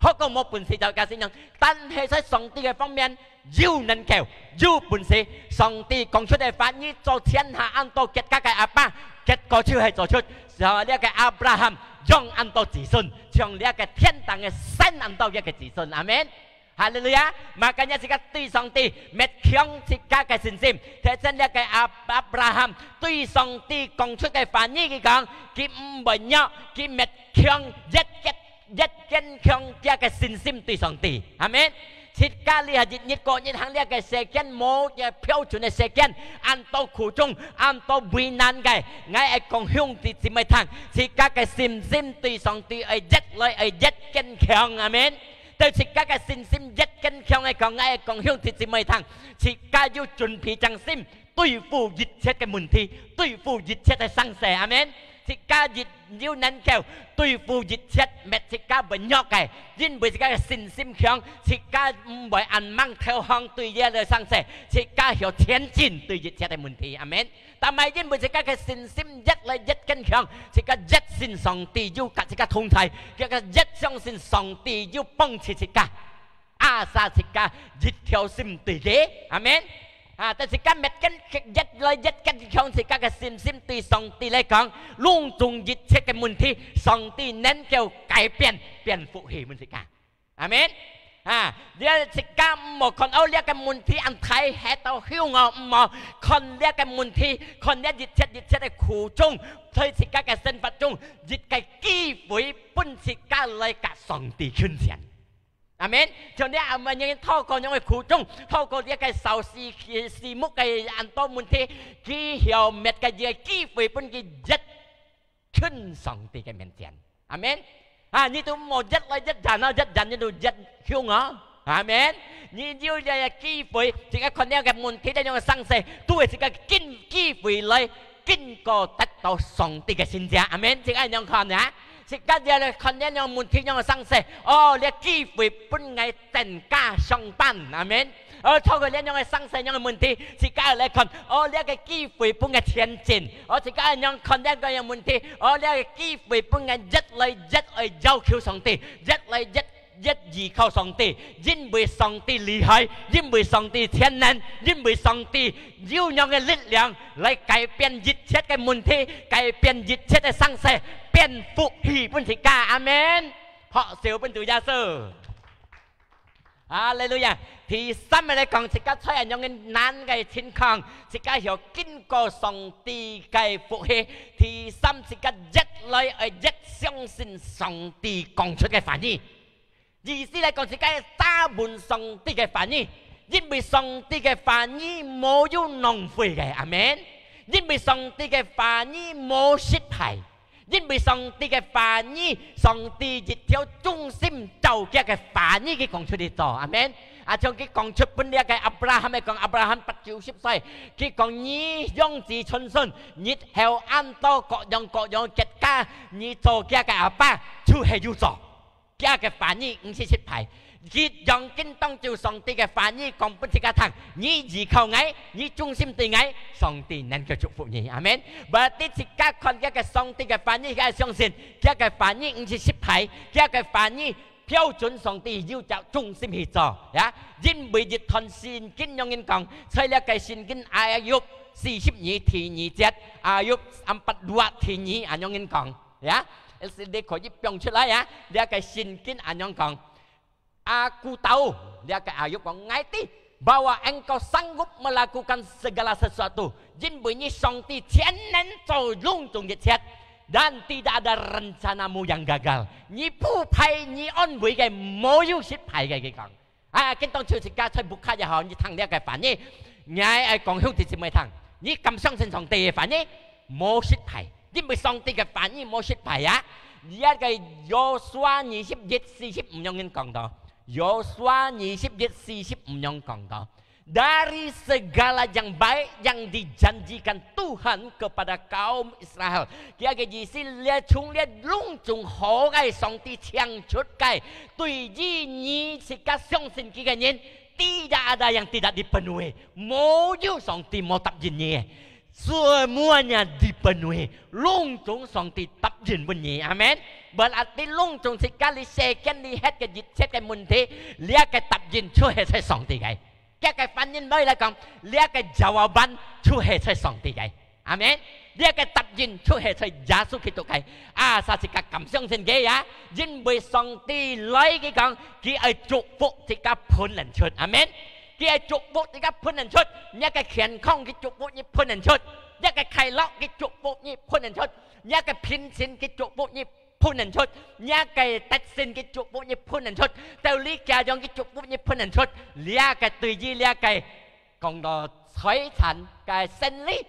เขาก็冇本事就解釋樣，但係喺上帝嘅方面有能夠有本事，上帝講出嚟法語做天下按到結家嘅阿爸，結果就係做出就呢個亞伯拉罕用按到子孫，從呢個天堂嘅神按到一個子孫，阿們。哈利路亞，makanya jika對上帝滅強jika嘅信心，睇真呢個亞伯拉罕對上帝講出嘅法語佢講，佢唔會弱，佢滅強一堅強嘅信心對上帝，阿們。切家呢係日過日行呢個時間冇嘅標準嘅時間，按到苦中，按到為難嘅，我係講兄弟姊妹聽，切家嘅信心對上帝係一來係一堅強，阿們。對切家嘅信心一堅強嘅講，我係講兄弟姊妹聽，切家要準備將心對付一切嘅問題，對付一切嘅生死，阿們。สิกาจิตยูนันแก้วตุยฟูจิตเช็ดเม็ดสิกาบนยอกไก่ยินบุสิกาสินซิมเขียงสิกาบ่อยอันมั่งเทวห้องตุยเยเลยสังเสสิกาเหี่ยวเทียนจินตุยจิตเช็ดในมุนทีอเมนแต่ไม่ยินบุสิกาสินซิมยัดเลยยัดกันเขียงสิกายัดสินสองตียูกัดสิกาทงไทยสิกายัดช่องสินสองตียูป้องสิกาอาซาสิกาจิตเทียวซิมตุยเกอเมนแต่สิการเม็ดกันยัดเลยยัดกันของสิการกับซิมตีสองตีเลยของลุงจงยึดเช็คกันมุนที่สองตีเน้นเกี่ยวไก่เปลี่ยนฟุเหมุนสิการอาเมนเดี๋ยวสิการหมดคนเอาเรียกกันมุนที่อันไทยแห่เต้าหิ้วงอหมอคนเรียกกันมุนที่คนเนี้ยยึดเช็ดได้ขู่จงเธอสิการกับเส้นปัดจงยึดไก่กี้ฝุ่ยปุ่นสิการเลยกับสองตีขึ้นเสียนอาเมนช่วงนี้อามันยังท่อก่อนยังไม่ขู่จงท่อก่อนเรียกไก่เสาสีมุกไก่อันโตมุนที่กี่เหี่ยวเม็ดไก่เยื่อกี่ฝุ่ยปุ่นกี่ยัดขึ้นสองตีไก่เมนเทียนอาเมนนี่ตัวหมดยัดเลยยัดจันเอายัดจันนี่ดูยัดหิ้วงออาเมนนี่ยิ่งใหญ่กี่ฝุ่ยสิการคนเนี้ยกับมุนที่ได้ยังสังเสตัวสิการกินกี่ฝุ่ยเลยกินก็ตัดต่อสองตีไก่สินเสียอาเมนสิการยังคอนนะสิกาเดียร์คนนี้ยังมุนที่ยังสังเสเรียกกี่ฝุ่ยปุ่นไงเต็นก้าช่องปั้นอาเมนเท่ากับเรียกยังสังเสยังมุนที่สิกาอะไรคนเรียกกี่ฝุ่ยปุ่นไงเทียนจินสิกายังคนนี้ก็ยังมุนที่เรียกกี่ฝุ่ยปุ่นไงยัดเลยเจ้าคิวสองตียัดเลยยัดยีเข้าสองตียิ่งไปสองตีลีหายยิ่งไปสองตีเทียนนั้นยิ่งไปสองตียิ่งยังเงินลิ้นเหลียงเลยไก่เปลี่ยนยึดเช็ดไก่มุนที่ไก่เปลี่ยนยึดเช็ดไอ้สังเสเป็นฟุหีปุ่นสิกาอาเมนเพราะเสียวเป็นตัวยาเซอร์ฮาเลลูยาที่ซ้ำอะไรของสิกาใช้อันยังเงินนั้นไก่ทิ้งคางสิกาเหี่ยวกินก็สองตีไก่ฟุหีที่ซ้ำสิกายัดเลยยัดช่องสินสองตีกองชุดไก่ฝันนี่意思嚟講，是講打滿上帝嘅反應，因為上帝嘅反應冇有浪費嘅，阿們。因為上帝嘅反應冇失敗，因為上帝嘅反應，上帝一條中心就嘅反應佢講出嚟做，阿們。將佢講出本呢個亞伯拉罕咪講亞伯拉罕80歲，佢講你用子春順，你後按到各樣結家，你做嘅阿爸就係要做。家嘅反應唔是失敗，佢用緊當做上帝嘅反應講俾自己聽，你依靠我，你忠心對我，上帝能夠祝福你，阿們。Berarti jika看家嘅上帝嘅反應，佢係相信家嘅反應唔是失敗，家嘅反應標準上帝要就忠心去做，呀，因為一團聖經用人講，所以呢個聖經Ayub 42 ที2 7 Ayub 42 ที2อัน用人講，呀。LCD 可以表出來呀！dia cái xin kín anh yang講aku tahu dia cái Ayub 講 ngerti bahwa engkau sanggup melakukan segala sesuatu jinbunyi songti tianan tolong tunggiat dan tidak ada rencanamu yang gagal ni pu pai ni on bui cái冇有失敗嘅佢講見當朝食家出不卡也好你聽呢個反應愛講兄弟姊妹聽你咁相信上帝嘅反應冇失敗因為上帝嘅反應冇失敗啊！而家嘅約書亞21 45用人講到，約書亞21 45用講到， dari segala yang baik yang dijanjikan Tuhan kepada kaum Israel. Kia cái gì xin lia chúng lia lung chung hổ cái song ti chiang chut cái tùy di nhi si ka song sin ki cái nhân tidak ada yang tidak dipenuhi. Mau ju song ti mau tập jin nhi. Semuanya dipenuhi. Lung chung song ti tập jin bun nhi. Amen. Berarti lung chung sekali second lihat ke jit set cái mun thi lia cái tập jin chui hết sai song ti cái. Cái phản nhân mới là còn lia cái jawaban chui hết sai song ti cái. Amen. Dia cái tập jin chui hết sai Yesus Kitô cái. À sao cái cảm xúc sinh cái á. Jin bị song ti lấy cái con khi ai chúc phúc thì cái phun lần chốt. Amen. Khi ai chúc phúc thì cái phun lần chốt. Nhá cái khiển không cái chúc phúc như phun lần chốt. Nhá cái khai lọc cái chúc phúc như phun lần chốt. Nhá cái phiên xin cái chúc phúc như phun lần chốt. Nhá cái tách xin cái chúc phúc như phun lần chốt. Tao lý cả trong cái chúc phúc như phun lần chốt. Lia cái tùy di lia cái còn đó thói thành cái sinh lý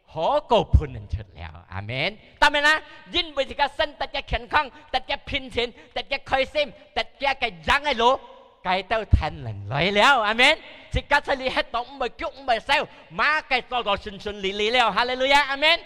hổ cổ phun lần chốt lẹo. Amen. Tao mày na Jin bởi cái sinh tất cả khiển không tất cả phiên xin tất cả khơi sim tất cả cái giang ai lỗ cái tao thành lần lấy lẹo. Amen. Chỉ cả sẽ lý hết tổng bởi chung bởi sao má cái to đó xuân lý lẹo. Hallelujah. Amen.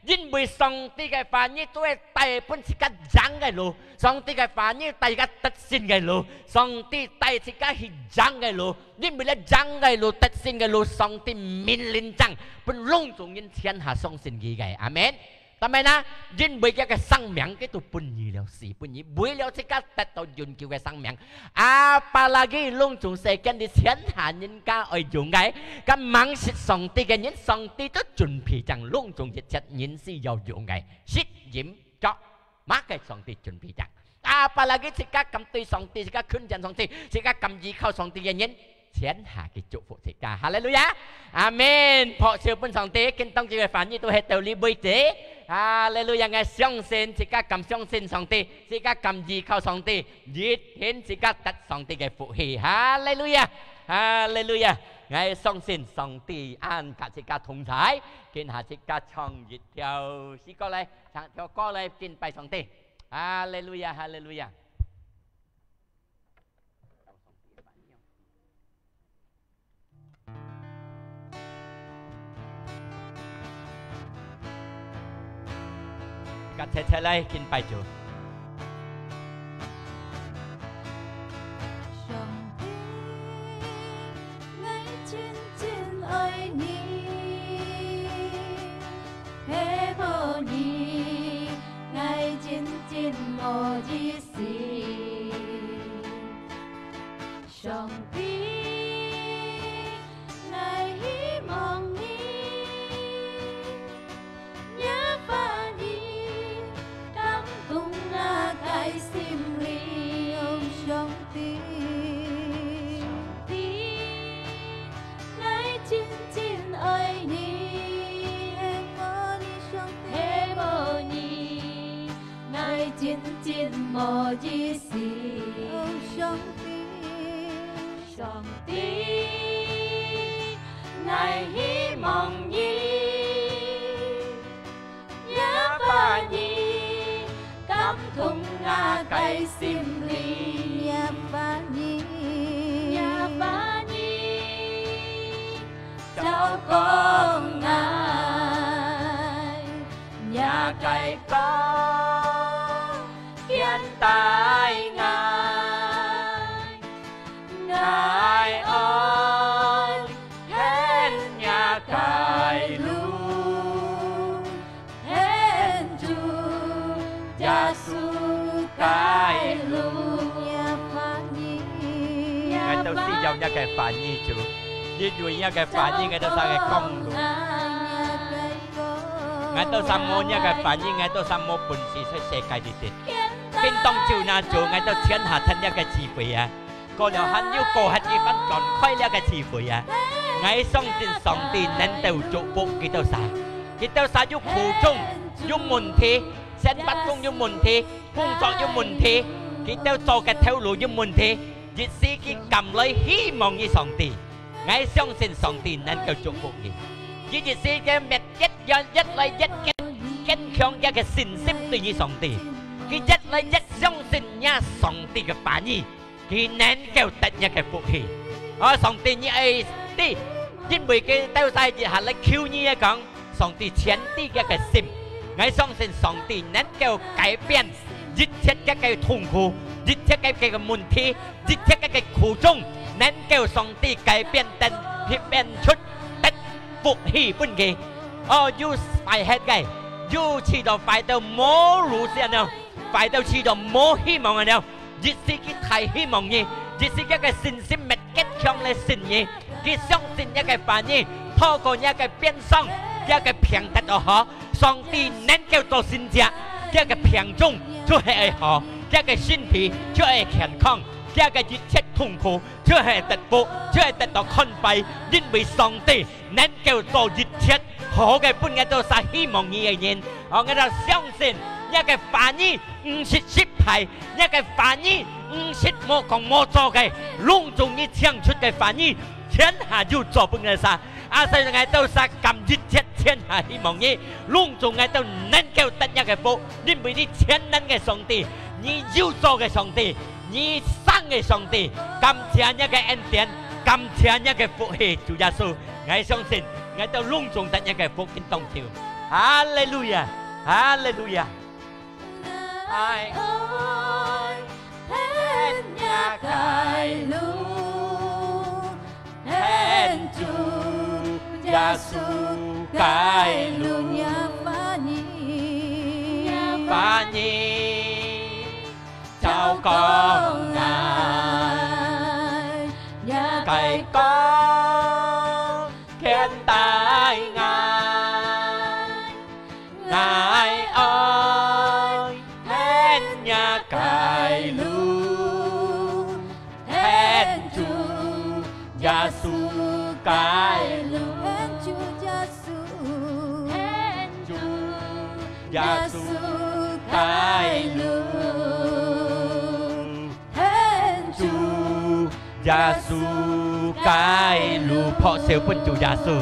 Jin bởi song ti cái phản như tôi tay phun chỉ cả giang cái lỗ song ti cái phản như tay cái tất xin cái lỗ song ti tay chỉ cả hi giang cái lỗ Jin bởi là giang cái lỗ tất xin cái lỗ song ti min linh chăng phun lung chung nhân thiên hạ song xin gì cái. Amen. Tao mày na Jin bởi cái sang miệng cái tụ phun gì lẹo xì phun gì bởi lẹo chỉ cả tất tao dùng kêu cái sang miệng apalagi lung chung sẽ cái đi thiên hạ nhân ca ở dùng cái mang xịt song ti cái nhân song ti tất chuẩn bị chẳng lung chung dịch chất nhân si giàu dùng cái xịt diễm cho má cái song ti chuẩn bị chẳng apalagi chỉ cả cầm tùy song ti chỉ cả khuyên chân song ti chỉ cả cầm gì khâu song ti cái nhân thiên hạ cái chúc phúc chỉ cả. Hallelujah. Amen. Phó siêu phun song ti kinh tông chỉ phải phản như tôi hết tàu li bơi tế. Hallelujah. Ngày song sin chỉ cả cầm song sin song ti chỉ cả cầm gì khâu song ti diệt thiên chỉ cả tắt song ti cái phụ hỷ. Hallelujah. Hallelujah. Ngày song sin song ti an cả chỉ cả thông thái kinh hạ chỉ cả chong diệt theo chỉ có lại chẳng theo có lại kinh bay song ti. Hallelujah. Hallelujah. Các thế lại kinh bài chủ. Ngài chân chân ơi ni, hễ vô ni, ngài chân chân mô di si. Song ti, ngài hy vọng ni, nhớ và ni. Cùng là cái sim ri ông song ti ngài chín chín ơi ni em mơ đi song ti em mơ ni ngài chín chín mơ di si ông song ti ngài hy vọng ni nhớ và ni cắm thùng nga cây sim ly nhà ba nhi cháu con ngài nhà cây con kiến tai ngài ơi hết nhà cây luôn hết chu Yesus cái luôn nhà phá nhi Ngài tao si dòng nhà cái phá nhi chủ Đi đuổi nhà cái phá nhi Ngài tao sang cái công luôn Ngài tao sang mô nhà cái phá nhi Ngài tao sang mô bùn xì xoay xe cái đi tên Kinh tông chiều nà chủ Ngài tao thiên hạ thân nhà cái chi phí à Cô nào hắn yêu cổ hắn đi văn còn khoai nhà cái chi phí à Ngài xong tin song tin nên tao trụ bộ kì tao xa yêu khủ chung yêu mùn thi Xét bắt cung yêu mùn thi Cung chọn yêu mùn thi Kì tao cho cái theo lũ yêu mùn thi Dịch sĩ kì cầm lấy hy mong như song tì Ngài xong tin song tin nên tao trụ bộ kì Dịch sĩ cái mẹt chết dân chết lấy chết kén khóng ra cái xin xếp tùy như song tì Kì chết lấy chết xong tin nha song tì cái phá nhi Kì nén kêu tật nha cái phụ hì Song tì như ấy 帝，因為佢鬥晒日下嚟 Q 呢一講，上帝前帝嘅個心，我相信上帝能夠改變一切嘅個痛苦，一切嘅個問題，一切嘅個苦衷，能夠上帝改變得變出得福氣本嘅。哦，要快hết嘅，要知道快到冇路線了，快到知道冇希望了，越是佢太希望嘅。只是一個信心未堅強嘅信嘢，佢相信一個反應，透過一個變相，一個平特就好，上帝能夠做善者，一個平中就係好，一個身體就係健康，一個一切痛苦就係得福，就係得到寬慰，因為上帝能夠做一切好嘅本嘅都係希望嘅人，我哋相信一個反應唔是失敗，一個反應。唔識冇講冇做嘅，隆重一唱出嘅反應，天下就做不嘅啥。所以我都係咁一切天下希望嘅，隆重我都能夠得一個福，因為你全能嘅上帝，你要做嘅上帝，你生嘅上帝，感謝一個恩典，感謝一個福氣，主耶穌，我相信我都隆重得一個福氣當朝。哈利路亞，哈利路亞。Hanya kailu Henju Yesus kailu Nya Phani Chào con Ngài Cày con khen tai Ngài Ngài ơi Hanya kailu Yesus kailu Yesus kailu Yesus kailu เพราะเสียพระเจ้าเยซู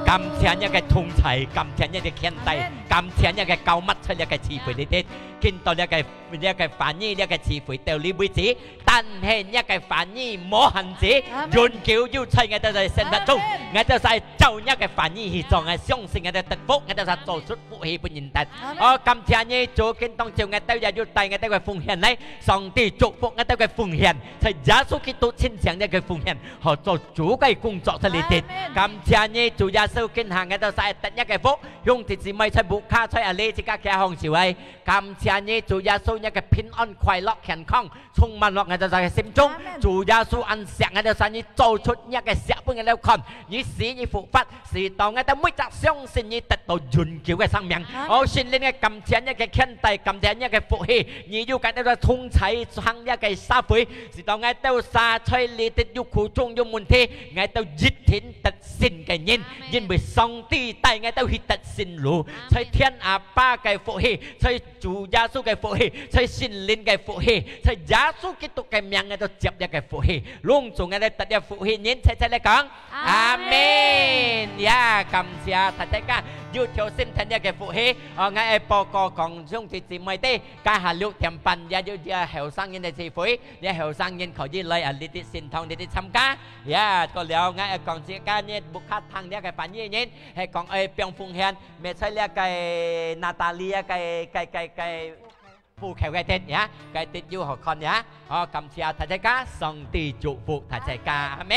感謝一個通才，感謝一個天地，感謝一個救物出一個智慧你哋，見到一個反應一個智慧到你為止，但係一個反應冇限制，永久要出嘅都係生活中，我就係做一個反應去做，我相信我哋得福，我就係做出福氣本人得。我感謝你做見當朝我都要帶我哋嘅奉獻嚟，上帝祝福我哋嘅奉獻，係耶穌基督親自一個奉獻，學做主嘅工作出嚟哋，感謝你主耶穌。kinh hàng người ta sai tận nhất cái phúc dùng thì chỉ mấy sai bụng kha sai ở đây chỉ các cái hồng chịu ấy cảm謝你主耶穌一個平安快樂健康充滿落我哋嘅心中主耶穌安息我哋使你做出一個寫本嘅了看你使你復活使到我哋每隻相信你得到永久嘅生命我信你嘅感謝一個天地感謝一個福氣你要緊到通齊行一個xã會使到我哋撒吹你哋要苦中要問題我哋熱天得信嘅人因為上帝帶我哋去得信路在天阿爸嘅福氣在主耶穌嘅福氣在聖靈嘅福氣在耶穌基督嘅名我哋接一個福氣隆重我哋得一福氣人齊齊嚟講阿們呀感謝大家要求先聽一個福氣我喺報告講兄弟姊妹哋家下6點半也要後生人嘅聚會你後生人可以嚟呢啲線堂呢啲參加呀ก็แล้ว我講自家呢บุคคลทาง呢個反應人係講變奉獻ไม่ใช่เรียกนาตาเลียผู้แข่งเต้นเนี่ยติดอยู่หกคนเนี่ย感謝大家上帝祝福大家阿們